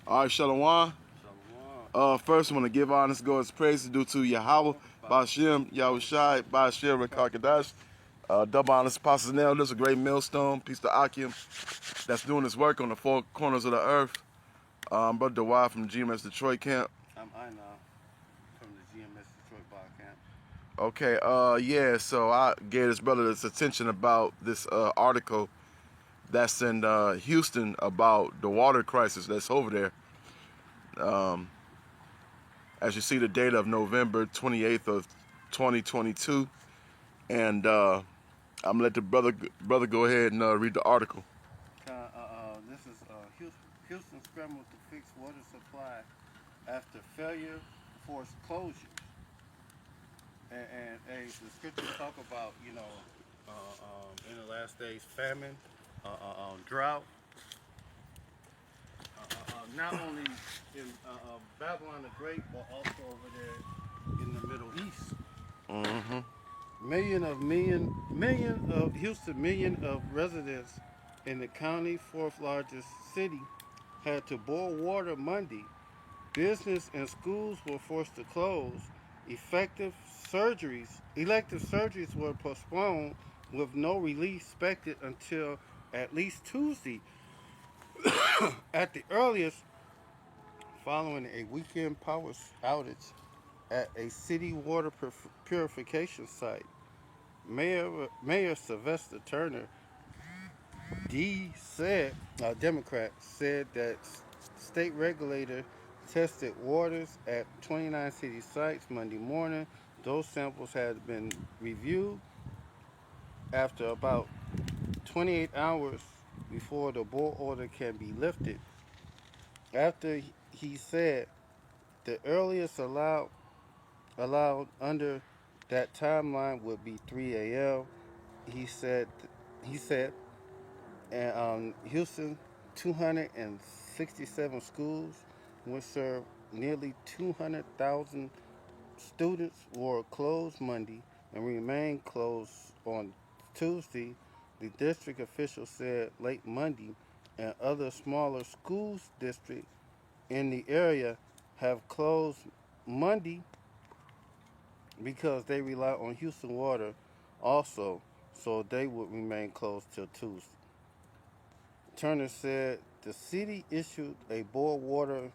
All right, Shalom. First, I want to give honest God's praise due to Yahweh, Ba'ashem, Yahushai, Ba'ashem, Rekakadash. Double honors, Apostles and Elders, a great millstone. Peace to Akim that's doing his work on the four corners of the earth. Brother Dewey from GMS Detroit camp. I'm Ina from the GMS Detroit Bar Camp. Okay, yeah, so I gave this brother this attention about this article that's in Houston about the water crisis that's over there. As you see, the date of November 28th of 2022, and I'm gonna let the brother go ahead and read the article. This is Houston scrambled to fix water supply after failure forced closures. And the scriptures talk about, in the last days, famine, drought. Not only in Babylon the Great, but also over there in the Middle East. Million of residents in the county fourth largest city had to boil water Monday. Business and schools were forced to close. Elective surgeries were postponed with no relief expected until at least Tuesday at the earliest, following a weekend power outage at a city water purification site. Mayor Sylvester Turner, Democrat, said that state regulator tested waters at 29 city sites Monday morning. Those samples had been reviewed after about 28 hours before the boil order can be lifted. After he said the earliest allowed under that timeline would be 3 a.m. He said, and Houston, 267 schools, which serve nearly 200,000 students, were closed Monday and remain closed on Tuesday. The district official said late Monday, and other smaller schools districts in the area have closed Monday because they rely on Houston Water also, so they would remain closed till Tuesday. Turner said the city issued a boil water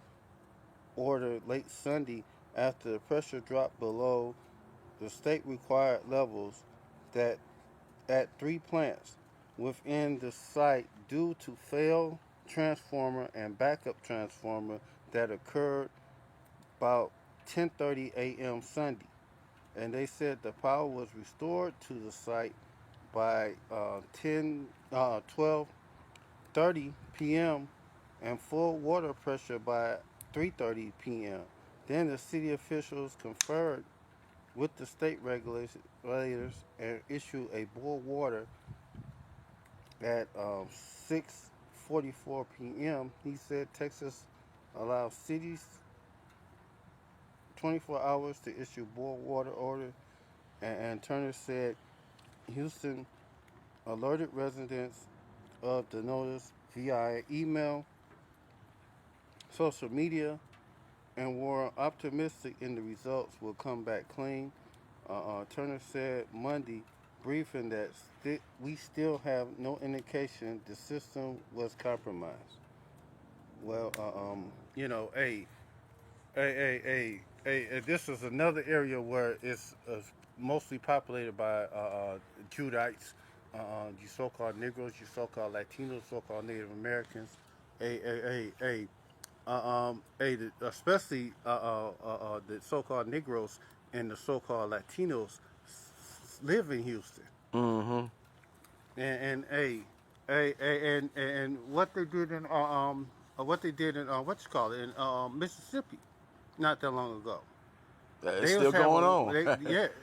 order late Sunday after the pressure dropped below the state required levels that at 3 plants within the site due to failed transformer and backup transformer that occurred about 10:30 a.m. Sunday. And they said the power was restored to the site by 12:30 p.m. and full water pressure by 3:30 p.m. Then the city officials conferred with the state regulators and issued a boil water at 6:44 p.m. He said Texas allows cities 24 hours to issue boil water order, and Turner said Houston alerted residents of the notice via email, social media, and were optimistic in the results will come back clean. Turner said Monday briefing that we still have no indication the system was compromised. Well, this is another area where it's mostly populated by Judites, you so-called Negroes, you so-called Latinos, so-called Native Americans. Especially the so-called Negroes and the so-called Latinos live in Houston. Mm-hmm. And what they did in Mississippi, not that long ago. It's still going on.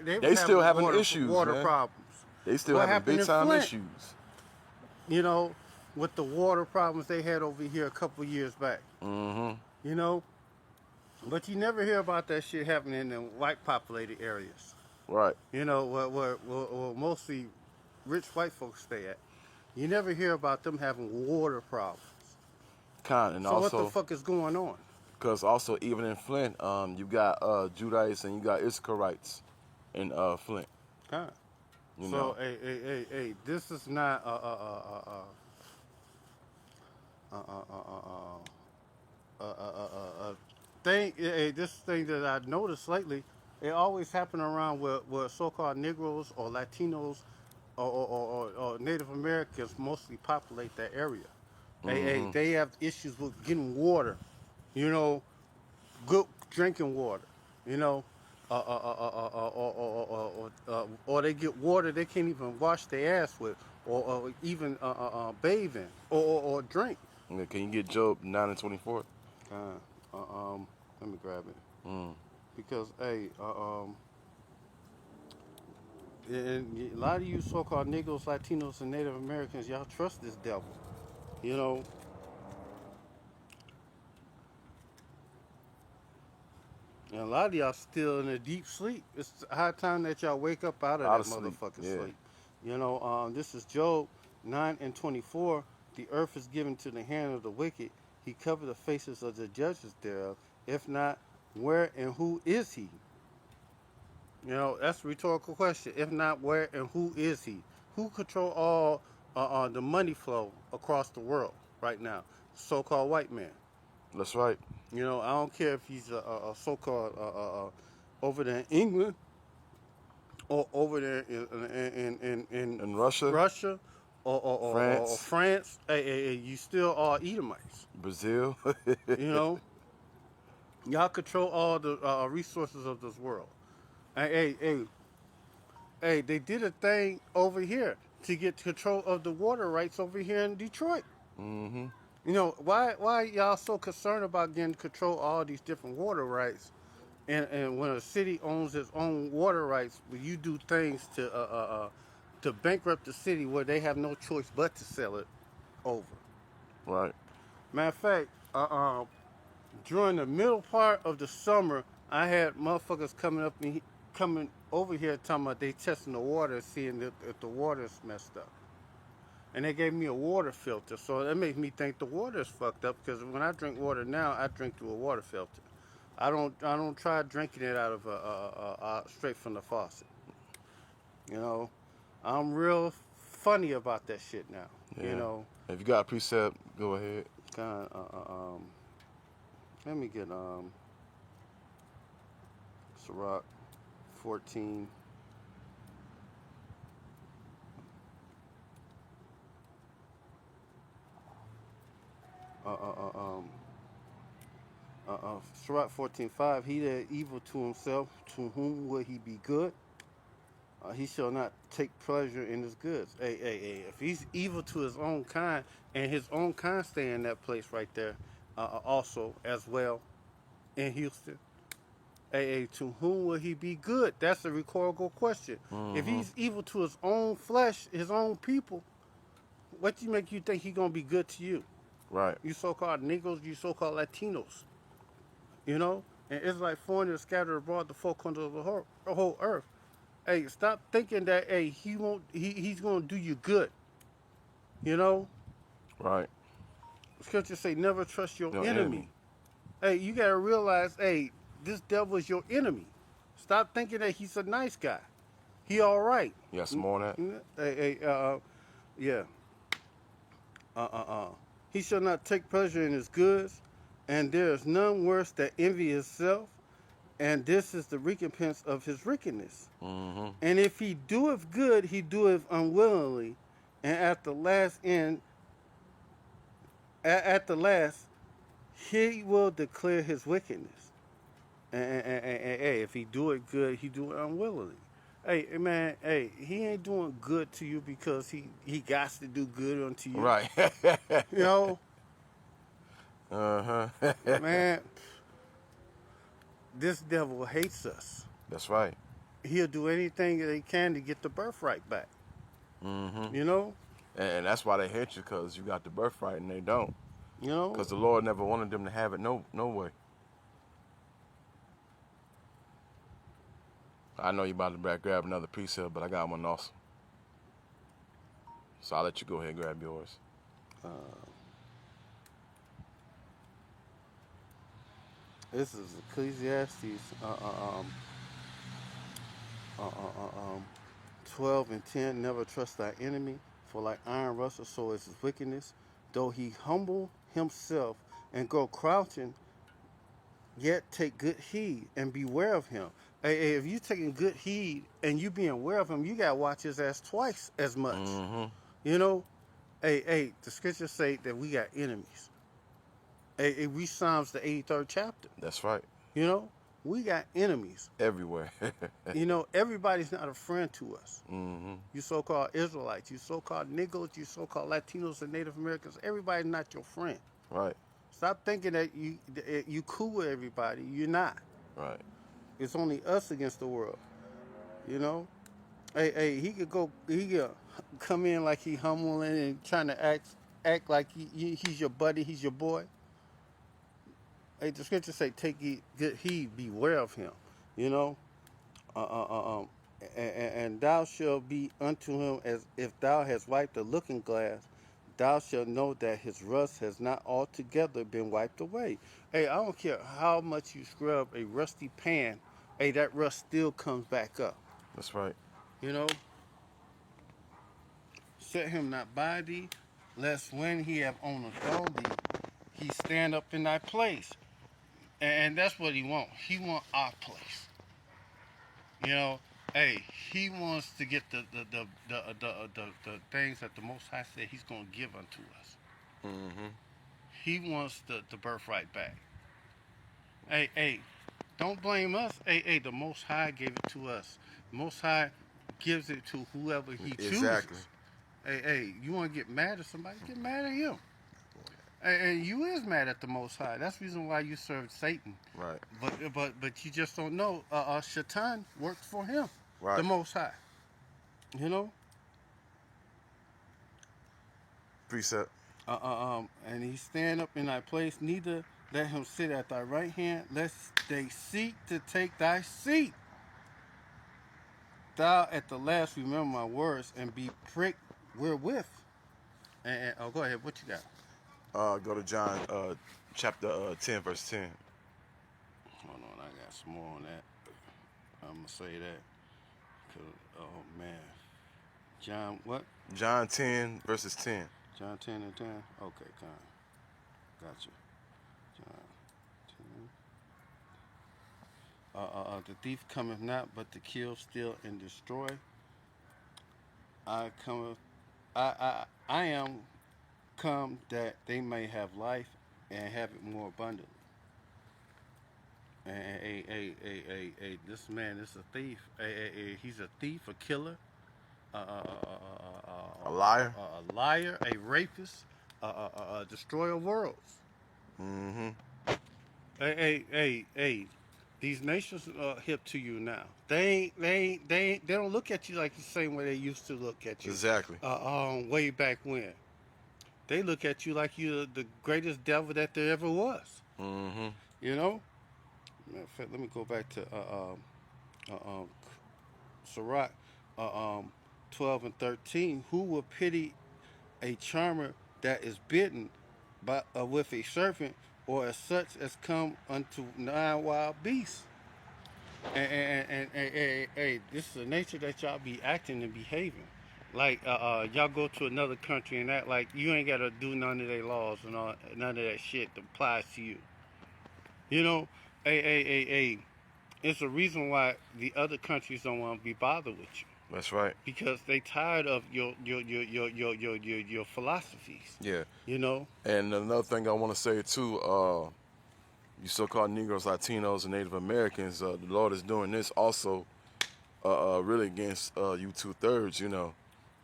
They still having issues, water man. problems. They still What having happened big in time Flint? issues. You know, with the water problems they had over here a couple years back. Mm-hmm. You know, but you never hear about that shit happening in the white populated areas. Right. You know, where mostly rich white folks stay at. You never hear about them having water problems. And So what the also, fuck is going on? because also even in Flint, you got Judites and you got Issacharites in Flint. Con. You So know, hey, this is not a thing. This thing that I noticed lately, it always happen around where so-called Negroes or Latinos or Native Americans mostly populate that area. hmm They have issues with getting water, you know, good drinking water, you know, or they get water they can't even wash their ass with, or even bathe in, or drink. yeah, can you get Job 9:24? Let me grab it Mm. because and a lot of you so-called Negroes, Latinos, and Native Americans, y'all trust this devil, you know. And a lot of y'all still in a deep sleep. It's high time that y'all wake up out of Out that of sleep, motherfucking yeah. sleep. You know, this is Job 9:24. The earth is given to the hand of the wicked. He covered the faces of the judges thereof. If not, where and who is he? You know, that's a rhetorical question. If not, where and who is he? Who control all the money flow across the world right now? So-called white man. That's right. You know, I don't care if he's a so-called over there in England or over there in In Russia, Russia or France, France. Hey, you still are Edomites. Brazil. You know, y'all control all the resources of this world. Hey, they did a thing over here to get control of the water rights over here in Detroit. hmm You know, why y'all so concerned about getting control of all these different water rights? And when a city owns its own water rights, when you do things to bankrupt the city where they have no choice but to sell it over. Right. Matter of fact, during the middle part of the summer, I had motherfuckers coming over here talking about they testing the water, seeing if the water is messed up. And they gave me a water filter, so that makes me think the water is fucked up. Because when I drink water now, I drink through a water filter. I don't try drinking it out of straight from the faucet. You know, I'm real funny about that shit now. You Yeah. know, If you got a precept, go ahead. kind of. Let me get Sirach 14. Uh, uh, uh, um, Sirach 14:5. He that evil to himself, to whom will he be good? He shall not take pleasure in his goods. Hey. If he's evil to his own kind, and his own kind stay in that place right there, also as well in Houston. To whom will he be good? That's a rhetorical question. If hmm he's evil to his own flesh, his own people, what do you make you think he gonna be good to you? Right. You so-called Negroes, you so-called Latinos, you know? And it's like foreigners scattered abroad the folk under the whole earth. Hey, stop thinking that he won't he's gonna do you good. You know? Right. Scripture say never trust your Your enemy. enemy. Hey, you gotta realize, this devil is your enemy. Stop thinking that he's a nice guy. He all right. You got some more on that? Yeah. Uh, uh, uh. He shall not take pleasure in his goods, and there is none worse than envy himself, and this is the recompense of his wickedness. hmm And if he doeth good, he doeth unwillingly, and at the last end, at the last, he will declare his wickedness. And if he do it good, he do it unwillingly. Hey man, he ain't doing good to you because he got to do good unto you. Right. You know, uh-huh. man, this devil hates us. That's right. He'll do anything that he can to get the birthright back. hmm You know, And that's why they hate you, because you got the birthright and they don't. you know. Because the Lord never wanted them to have it no way. I know you about to grab another precept, but I got one also. So I'll let you go ahead and grab yours. Uh, This is Ecclesiastes uh, uh, uh, um, 12 and 10. Never trust thy enemy, for like iron rustles, so is his wickedness. Though he humble himself and go crouching, yet take good heed and beware of him. Hey, if you taking good heed and you being aware of him, you got to watch his ass twice as much. Mm-hmm. You know, the scriptures say that we got enemies. Hey, we Psalms the 83rd chapter. That's right. You know, we got enemies. Everywhere. You know, everybody's not a friend to us. Mm-hmm. You so-called Israelites, you so-called Negroes, you so-called Latinos and Native Americans. Everybody's not your friend. Right. Stop thinking that you cool with everybody. You're not. Right. It's only us against the world. You know. He could come in like he humbling and trying to act like he's your buddy, he's your boy. Hey, the scriptures say, take good heed, beware of him. You know. Uh, uh, uh, um, and thou shalt be unto him as if thou hast wiped a looking glass. Thou shalt know that his rust has not altogether been wiped away. Hey, I don't care how much you scrub a rusty pan. Hey, that rust still comes back up. That's right. You know, set him not by thee, lest when he have overthrown thee, he stand up in thy place. And that's what he want. He want our place. You know, hey, he wants to get the things that the Most High said He's gonna give unto us. Mm-hmm. He wants the birthright back. Hey, don't blame us. Hey, the Most High gave it to us. The Most High gives it to whoever He chooses. Exactly. Hey, you want to get mad at somebody? Get mad at him. And you is mad at the Most High. That's the reason why you serve Satan. Right. But you just don't know. Shaitan works for him. Right. The Most High. You know. Precept. And he stand up in thy place. Neither let him sit at thy right hand, lest they seek to take thy seat. Thou at the last remember my words and be pricked wherewith. And go ahead. What you got? Go to John chapter 10, verse 10. Hold on, I got some more on that. I'm gonna say that. Oh man, John what? John 10, verses 10. John 10 and 10. Okay, kind. Gotcha. John 10. The thief cometh not, but to kill, steal, and destroy. I cometh. I am come that they may have life and have it more abundantly. And this man is a thief. He's a thief, a killer, A liar. a liar, a rapist, a destroyer of worlds. Mm-hmm. Hey, these nations are hip to you now. They don't look at you like the same way they used to look at you. Exactly. Way back when. They look at you like you're the greatest devil that there ever was. Mm-hmm. You know? Matter of fact, let me go back to Sirach 12 and 13. Who will pity a charmer that is bitten with a serpent, or as such as come unto 9 wild beasts? And this is the nature that y'all be acting and behaving. Like y'all go to another country and act like you ain't gotta do none of their laws and all, none of that shit that applies to you. You know, it's a reason why the other countries don't want to be bothered with you. That's right. Because they tired of your philosophies. Yeah. You know. And another thing I want to say too, you so-called Negroes, Latinos, and Native Americans, the Lord is doing this also, really against you 2/3. You know,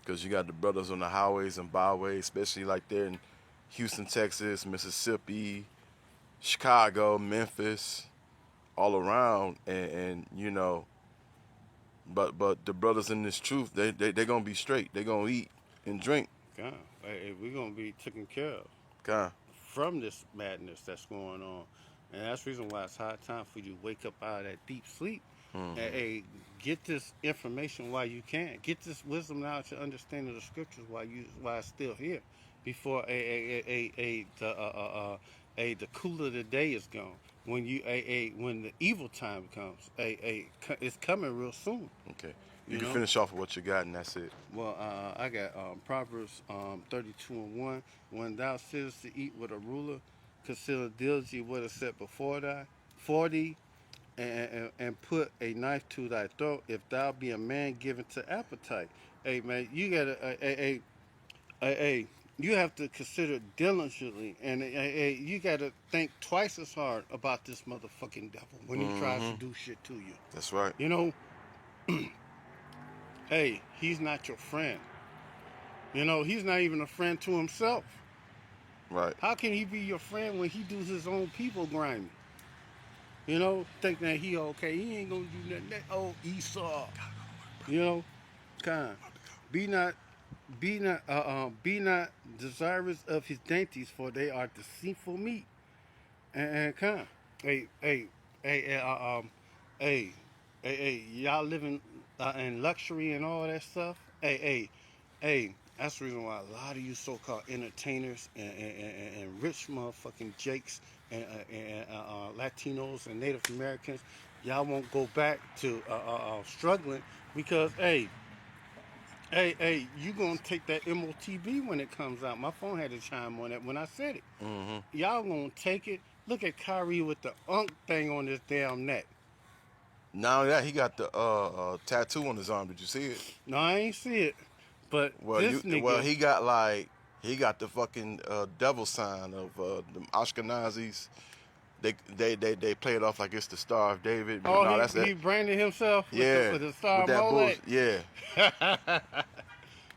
because you got the brothers on the highways and byways, especially like there in Houston, Texas, Mississippi, Chicago, Memphis, all around, and you know, but the brothers in this truth, they gonna be straight. They gonna eat and drink. God, we're gonna be taken care of. God. From this madness that's going on. And that's the reason why it's high time for you to wake up out of that deep sleep. Mm-hmm. And get this information while you can. Get this wisdom, knowledge, and understanding of the scriptures while it's still here. Before the cooler the day is gone. When when the evil time comes, it's coming real soon. Okay. You You can know. finish off with what you got, and that's it. Well, I got Proverbs 32:1. When thou sittest to eat with a ruler, consider diligently what is set for thee, and put a knife to thy throat. If thou be a man given to appetite, hey man, you gotta, you have to consider diligently, and you gotta think twice as hard about this motherfucking devil when he tries to do shit to you. That's right. You know, hey, he's not your friend. You know, he's not even a friend to himself. Right. How can he be your friend when he does his own people grimy? You know, think that he okay. He ain't gonna do nothing. That old Esau. You know, kind. Be not, be not desirous of his dainties, for they are deceitful meat. And kind. Hey, hey, hey, hey, y'all living in luxury and all that stuff. Hey, that's the reason why a lot of you so-called entertainers and rich motherfucking jakes and Latinos and Native Americans, y'all won't go back to struggling because, you gonna take that MOTB when it comes out. My phone had to chime on that when I said it. Y'all gonna take it. Look at Kyrie with the thing on his damn neck. Now that he got the tattoo on his arm, did you see it? No, I ain't see it. But Well, this nigga, he got the fucking devil sign of the Ashkenazis. They play it off like it's the Star of David. But no, that's he that. branded himself Yeah, with the star with that mole. bullshit. Yeah,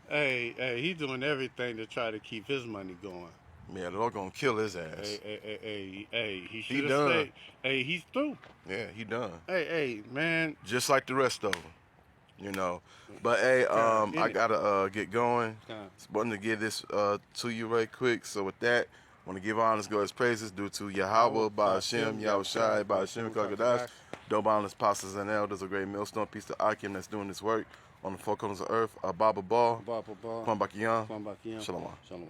Hey, he doing everything to try to keep his money going. yeah, they're gonna kill his ass. He He should have done. stayed. Hey, he's through. Yeah, he done. Hey, man. Just like the rest of them, you know. But hey, I gotta get going. Just wanted to give this to you right quick. So with that, want to give honest God's praises due to Yahweh, Ba'Hashem, Yahushai, Ba'Hashem, Kakadash, double honest apostles and elders, a great millstone, piece to Akim that's doing this work on the four corners of earth, Baba Ball, Baba Ball. Kwambakiyan, Kwambakiyan. Shalom. Shalom.